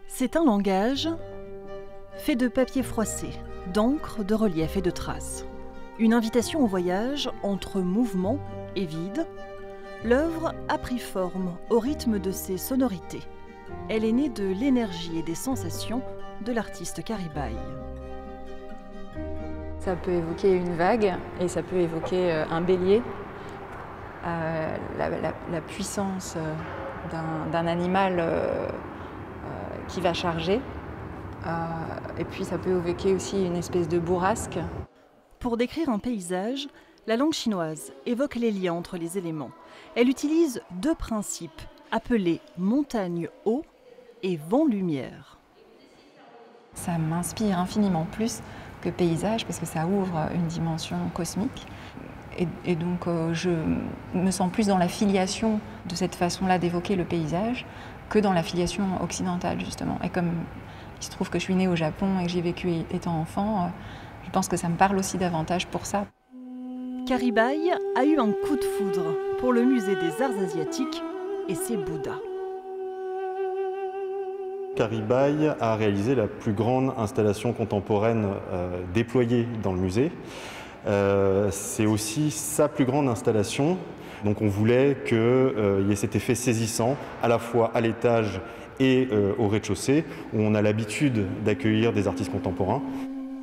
C'est un langage fait de papier froissé, d'encre, de relief et de traces. Une invitation au voyage entre mouvement et vide. L'œuvre a pris forme au rythme de ses sonorités. Elle est née de l'énergie et des sensations de l'artiste Caribaille. Ça peut évoquer une vague et ça peut évoquer un bélier, la puissance d'un animal qui va charger. Et puis ça peut évoquer aussi une espèce de bourrasque. Pour décrire un paysage, la langue chinoise évoque les liens entre les éléments. Elle utilise deux principes appelés montagne-eau et vent-lumière. Ça m'inspire infiniment plus que paysage parce que ça ouvre une dimension cosmique. Et donc je me sens plus dans la filiation de cette façon-là d'évoquer le paysage que dans la filiation occidentale justement. Et comme il se trouve que je suis née au Japon et que j'y ai vécu étant enfant, je pense que ça me parle aussi davantage pour ça. Caribaille a eu un coup de foudre pour le musée des arts asiatiques et ses Bouddhas. Caribaille a réalisé la plus grande installation contemporaine déployée dans le musée. C'est aussi sa plus grande installation. Donc on voulait qu'il y ait cet effet saisissant, à la fois à l'étage et au rez-de-chaussée, où on a l'habitude d'accueillir des artistes contemporains.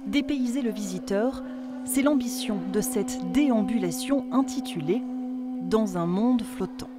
Dépayser le visiteur, c'est l'ambition de cette déambulation intitulée « Dans un monde flottant ».